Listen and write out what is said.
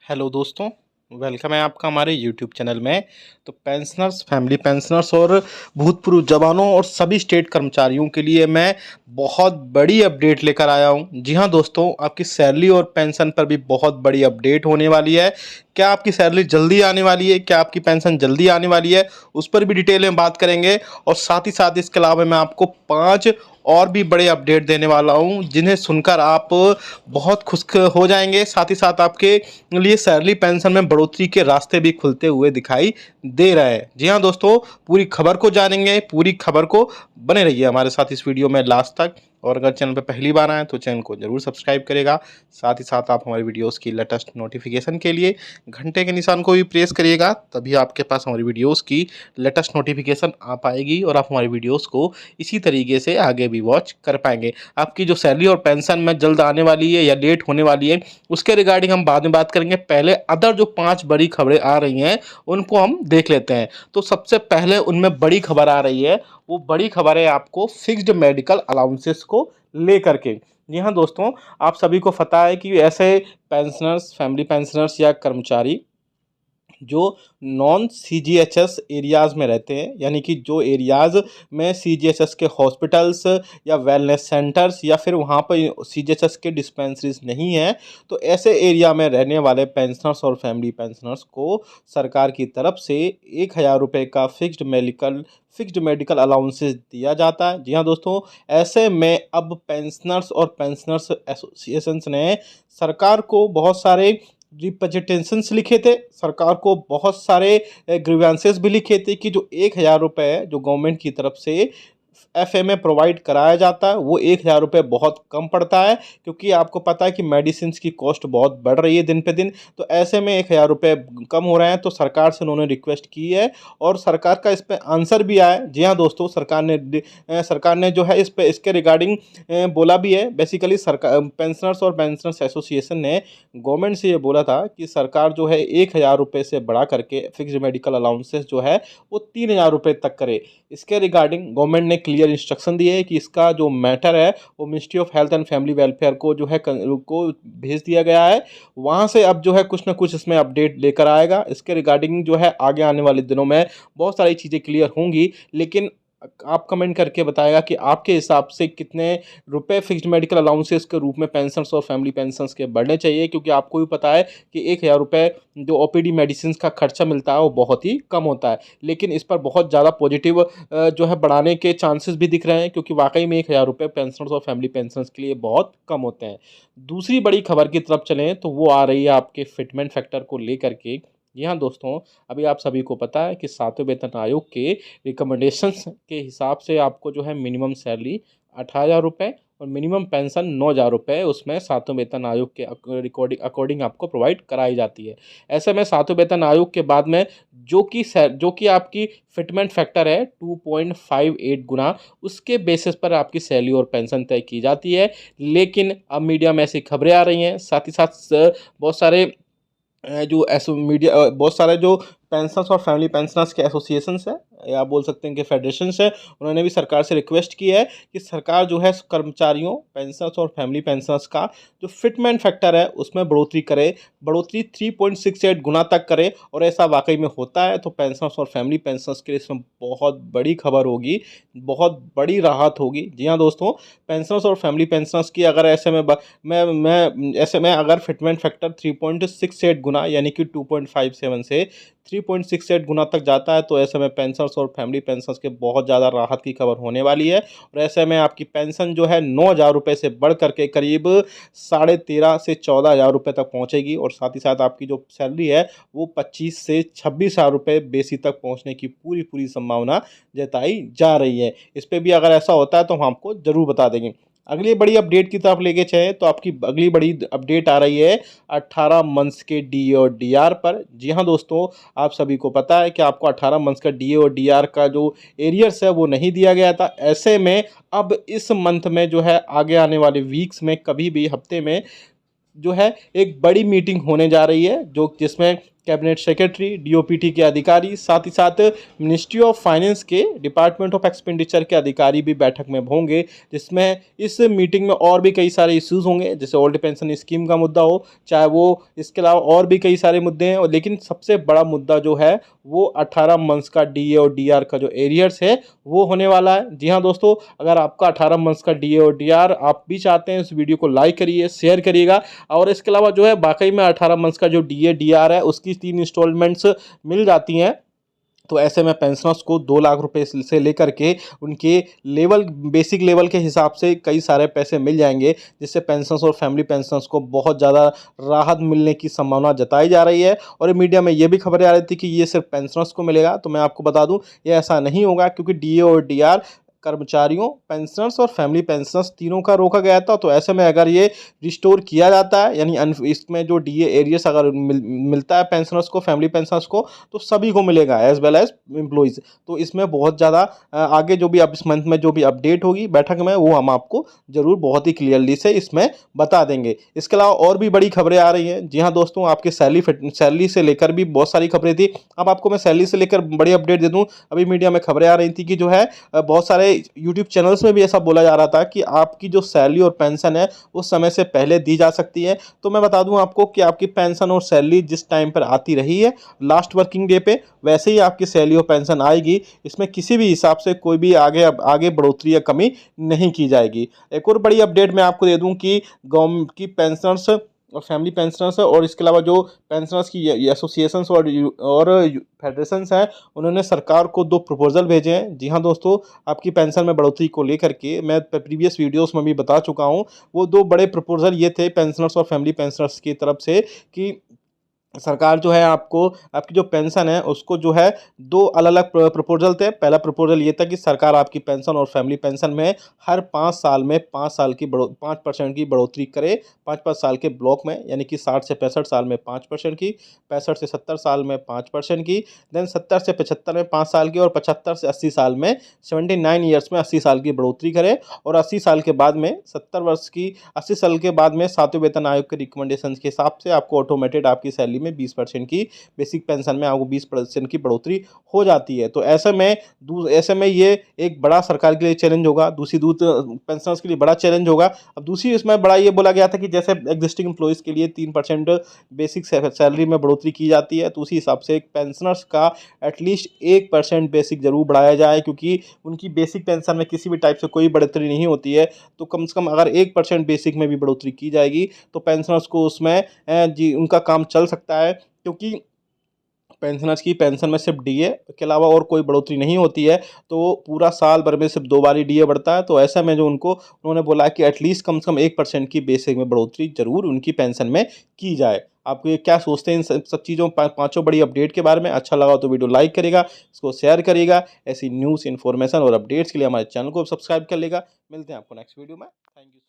Hello दोस्तों, welcome है आपका हमारे यूट्यूब चैनल में। तो पेंशनर्स, फैमिली पेंशनर्स और भूतपूर्व जवानों और सभी स्टेट कर्मचारियों के लिए मैं बहुत बड़ी अपडेट लेकर आया हूं। जी हां दोस्तों, आपकी सैलरी और पेंशन पर भी बहुत बड़ी अपडेट होने वाली है। क्या आपकी सैलरी जल्दी आने वाली है, क्या आपकी पेंशन जल्दी आने वाली है, उस पर भी डिटेल में बात करेंगे। और साथ ही साथ इसके अलावा मैं आपको 5 और भी बड़े अपडेट देने वाला हूं, जिन्हें सुनकर आप बहुत खुश हो जाएंगे। साथ ही साथ आपके लिए सैलरी पेंशन में बढ़ोतरी के रास्ते भी खुलते हुए दिखाई दे रहे हैं। जी हाँ दोस्तों, पूरी खबर को जानेंगे, पूरी खबर को बने रहिए हमारे साथ इस वीडियो में लास्ट तक। और अगर चैनल पर पहली बार आए तो चैनल को जरूर सब्सक्राइब करेगा। साथ ही साथ आप हमारी वीडियोस की लेटेस्ट नोटिफिकेशन के लिए घंटे के निशान को भी प्रेस करिएगा, तभी आपके पास हमारी वीडियोस की लेटेस्ट नोटिफिकेशन आ पाएगी और आप हमारी वीडियोस को इसी तरीके से आगे भी वॉच कर पाएंगे। आपकी जो सैलरी और पेंशन में जल्द आने वाली है या लेट होने वाली है, उसके रिगार्डिंग हम बाद में बात करेंगे। पहले अदर जो 5 बड़ी खबरें आ रही हैं उनको हम देख लेते हैं। तो सबसे पहले उनमें बड़ी खबर आ रही है, वो बड़ी खबर है आपको फिक्स्ड मेडिकल अलाउंसेस को लेकर के। जी हाँ दोस्तों, आप सभी को पता है कि ऐसे पेंशनर्स, फैमिली पेंशनर्स या कर्मचारी जो नॉन सीजीएचएस एरियाज़ में रहते हैं, यानी कि जो एरियाज़ में सीजीएचएस के हॉस्पिटल्स या वेलनेस सेंटर्स या फिर वहाँ पर सीजीएचएस के डिस्पेंसरीज नहीं हैं, तो ऐसे एरिया में रहने वाले पेंशनर्स और फैमिली पेंशनर्स को सरकार की तरफ से 1,000 रुपये का फिक्स्ड मेडिकल अलाउंसेस दिया जाता है। जी हाँ दोस्तों, ऐसे में अब पेंशनर्स और पेंशनर्स एसोसिएशंस ने सरकार को बहुत सारे रिप्रेजेंटेशंस लिखे थे, सरकार को बहुत सारे ग्रीवेंसेस भी लिखे थे कि जो 1,000 रुपये जो गवर्नमेंट की तरफ से एफए में प्रोवाइड कराया जाता है, वो 1,000 रुपये बहुत कम पड़ता है। क्योंकि आपको पता है कि मेडिसिन की कॉस्ट बहुत बढ़ रही है दिन पे दिन, तो ऐसे में 1,000 रुपये कम हो रहे हैं। तो सरकार से उन्होंने रिक्वेस्ट की है और सरकार का इस पर आंसर भी आया है। जी हाँ दोस्तों, सरकार ने जो है इस पे इसके रिगार्डिंग बोला भी है। बेसिकली सरकार, पेंशनर्स और पेंशनर्स एसोसिएशन ने गवर्नमेंट से ये बोला था कि सरकार जो है 1,000 रुपये से बढ़ा करके फिक्स्ड मेडिकल अलाउंसेस जो है वो 3,000 रुपये तक करे। इसके रिगार्डिंग गवर्नमेंट ने क्लियर इंस्ट्रक्शन दिए है कि इसका जो मैटर है वो ministry of health and family welfare को जो है को भेज दिया गया है। वहाँ से अब जो है कुछ ना कुछ इसमें अपडेट लेकर आएगा। इसके रिगार्डिंग जो है आगे आने वाले दिनों में बहुत सारी चीज़ें क्लियर होंगी। लेकिन आप कमेंट करके बताएगा कि आपके हिसाब से कितने रुपए फिक्स्ड मेडिकल अलाउंसेस के रूप में पेंशनर्स और फैमिली पेंशनर्स के बढ़ने चाहिए। क्योंकि आपको भी पता है कि 1,000 रुपये जो ओपीडी मेडिसिन का खर्चा मिलता है वो बहुत ही कम होता है। लेकिन इस पर बहुत ज़्यादा पॉजिटिव जो है बढ़ाने के चांसेस भी दिख रहे हैं, क्योंकि वाकई में 1,000 रुपये पेंशनर्स और फैमिली पेंशनर्स के लिए बहुत कम होते हैं। दूसरी बड़ी खबर की तरफ चलें तो वो आ रही है आपके फिटमेंट फैक्टर को लेकर के। जी हाँ दोस्तों, अभी आप सभी को पता है कि 7वें वेतन आयोग के रिकमेंडेशंस के हिसाब से आपको जो है मिनिमम सैलरी 18,000 रुपये और मिनिमम पेंशन 9,000 रुपये उसमें 7वें वेतन आयोग के अकॉर्डिंग आपको प्रोवाइड कराई जाती है। ऐसे में 7वें वेतन आयोग के बाद में जो कि आपकी फिटमेंट फैक्टर है 2.58 गुना, उसके बेसिस पर आपकी सैलरी और पेंशन तय की जाती है। लेकिन अब मीडिया में ऐसी खबरें आ रही हैं, साथ ही साथ बहुत सारे जो ऐसो मीडिया बहुत सारे जो पेंशनर्स और फैमिली पेंशनर्स के एसोसिएशंस हैं, या बोल सकते हैं कि फेडरेशंस है, उन्होंने भी सरकार से रिक्वेस्ट की है कि सरकार जो है कर्मचारियों, पेंशनर्स और फैमिली पेंशनर्स का जो फिटमेंट फैक्टर है उसमें बढ़ोतरी करे, बढ़ोतरी 3.68 गुना तक करे। और ऐसा वाकई में होता है तो पेंशनर्स और फैमिली पेंशनर्स के लिए इसमें बहुत बड़ी खबर होगी, बहुत बड़ी राहत होगी। जी हाँ दोस्तों, पेंशनर्स और फैमिली पेंशनर्स की अगर ऐसे में मैं ऐसे में अगर फिटमेंट फैक्टर 3.68 गुना यानी कि 2.57 से 3.68 गुना तक जाता है, तो ऐसे में पेंशनर्स और फैमिली पेंशनर्स के बहुत ज़्यादा राहत की खबर होने वाली है। और ऐसे में आपकी पेंशन जो है 9,000 रुपये से बढ़ करके करीब 13,500 से 14,000 रुपये तक पहुंचेगी। और साथ ही साथ आपकी जो सैलरी है वो 25 से 26,000 रुपये बेसी तक पहुंचने की पूरी पूरी संभावना जताई जा रही है। इस पर भी अगर ऐसा होता है तो हम आपको ज़रूर बता देंगे। अगली बड़ी अपडेट की तरफ लेके चले तो आपकी अगली बड़ी अपडेट आ रही है 18 मंथ्स के डीए और डीआर पर। जी हाँ दोस्तों, आप सभी को पता है कि आपको 18 मंथ्स का डीए और डीआर का जो एरियर्स है वो नहीं दिया गया था। ऐसे में अब इस मंथ में जो है आगे आने वाले वीक्स में कभी भी हफ्ते में जो है एक बड़ी मीटिंग होने जा रही है, जो जिसमें कैबिनेट सेक्रेटरी, डीओपीटी के अधिकारी, साथ ही साथ मिनिस्ट्री ऑफ फाइनेंस के डिपार्टमेंट ऑफ एक्सपेंडिचर के अधिकारी भी बैठक में होंगे, जिसमें इस मीटिंग में और भी कई सारे इश्यूज होंगे, जैसे ओल्ड पेंशन स्कीम का मुद्दा हो, चाहे वो इसके अलावा और भी कई सारे मुद्दे हैं। और लेकिन सबसे बड़ा मुद्दा जो है वो 18 मंथ्स का डीए और डीआर का जो एरियर्स है वो होने वाला है। जी हाँ दोस्तों, अगर आपका 18 मंथ्स का डीए और डीआर आप भी चाहते हैं, इस वीडियो को लाइक करिए, शेयर करिएगा। और इसके अलावा जो है बाकी में 18 मंथ्स का जो डीए डीआर है उसकी 3 इंस्टॉलमेंट्स मिल जाती हैं। तो ऐसे में पेंशनर्स को 2 लाख रुपए से लेकर के उनके लेवल, बेसिक लेवल के हिसाब से कई सारे पैसे मिल जाएंगे, जिससे पेंशनर्स और फैमिली पेंशनर्स को बहुत ज़्यादा राहत मिलने की संभावना जताई जा रही है। और मीडिया में ये भी खबरें आ रही थी कि ये सिर्फ पेंशनर्स को मिलेगा, तो मैं आपको बता दूं ये ऐसा नहीं होगा, क्योंकि डीए और डीआर कर्मचारियों, पेंशनर्स और फैमिली पेंशनर्स तीनों का रोका गया था। तो ऐसे में अगर ये रिस्टोर किया जाता है, यानी इसमें जो डीए एरियर्स अगर मिलता है पेंशनर्स को, फैमिली पेंशनर्स को, तो सभी को मिलेगा एज वेल एज एम्प्लॉइज़। तो इसमें बहुत ज़्यादा आगे जो भी अब इस मंथ में जो भी अपडेट होगी बैठक में, वो हम आपको ज़रूर बहुत ही क्लियरली से इसमें बता देंगे। इसके अलावा और भी बड़ी खबरें आ रही हैं। जी हाँ दोस्तों, आपके सैलरी से लेकर भी बहुत सारी खबरें थी। अब आपको मैं सैलरी से लेकर बड़ी अपडेट दे दूँ। अभी मीडिया में खबरें आ रही थी कि जो है बहुत सारे यूट्यूब चैनल्स में भी ऐसा बोला जा रहा था कि आपकी जो सैलरी और पेंशन है वो समय से पहले दी जा सकती है। तो मैं बता दूं आपको कि आपकी पेंशन और सैलरी जिस टाइम पर आती रही है लास्ट वर्किंग डे पे, वैसे ही आपकी सैलरी और पेंशन आएगी। इसमें किसी भी हिसाब से कोई भी आगे बढ़ोतरी या कमी नहीं की जाएगी। एक और बड़ी अपडेट मैं आपको दे दूं कि गवर्नमेंट की पेंशनर्स और फैमिली पेंशनर्स और इसके अलावा जो पेंशनर्स की एसोसिएशंस और फेडरेशंस हैं, उन्होंने सरकार को 2 प्रपोजल भेजे हैं। जी हाँ दोस्तों, आपकी पेंशन में बढ़ोतरी को लेकर के मैं प्रीवियस वीडियोस में भी बता चुका हूँ। वो 2 बड़े प्रपोजल ये थे पेंशनर्स और फैमिली पेंशनर्स की तरफ से कि सरकार जो है आपको, आपकी जो पेंशन है उसको जो है 2 अलग-अलग प्रपोजल थे। पहला प्रपोजल ये था कि सरकार आपकी पेंशन और फैमिली पेंशन में हर 5 साल में 5 साल की 5% की बढ़ोतरी करे। 5-5 साल के ब्लॉक में, यानी कि 60 से 65 साल में 5% की, 65 से 70 साल में 5% की, देन 70 से 75 में 5 साल की, और 75 से 80 साल में 79 ईयर्स में 80 साल की बढ़ोतरी करे। और 80 साल के बाद में 70 वर्ष की 80 साल के बाद में 7वें वेतन आयोग के रिकमेंडेशन के हिसाब से आपको ऑटोमेटेड आपकी सैलरी में 20% की, बेसिक पेंशन में आपको 20% की बढ़ोतरी हो जाती है। तो ऐसे में ये एक बड़ा सरकार के लिए चैलेंज होगा, दूसरी दूत पेंशनर्स के लिए बड़ा चैलेंज होगा। अब दूसरी इसमें बड़ा ये बोला गया था कि जैसे एग्जिस्टिंग एम्प्लॉइज़ के लिए 3% बेसिक सैलरी में बढ़ोतरी की जाती है, तो उसी हिसाब से पेंशनर्स का एटलीस्ट 1% बेसिक जरूर बढ़ाया जाए, क्योंकि उनकी बेसिक पेंशन में किसी भी टाइप से कोई बढ़ोतरी नहीं होती है। तो कम से कम अगर 1% बेसिक में भी बढ़ोतरी की जाएगी तो पेंशनर्स को उसमें जी उनका काम चल सकता है, क्योंकि पेंशनर्स की पेंशन में सिर्फ डीए के अलावा और कोई बढ़ोतरी नहीं होती है। तो पूरा साल भर में सिर्फ 2 बार ही डीए बढ़ता है। तो ऐसा में जो उन्होंने बोला कि एटलीस्ट कम से कम 1% की बेसिक में बढ़ोतरी जरूर उनकी पेंशन में की जाए। आप ये क्या सोचते हैं इन सब चीज़ों, पाँचों बड़ी अपडेट के बारे में? अच्छा लगा तो वीडियो लाइक करिएगा, इसको शेयर करिएगा। ऐसी न्यूज़, इन्फॉर्मेशन और अपडेट्स के लिए हमारे चैनल को सब्सक्राइब कर लेगा। मिलते हैं आपको नेक्स्ट वीडियो में। Thank you.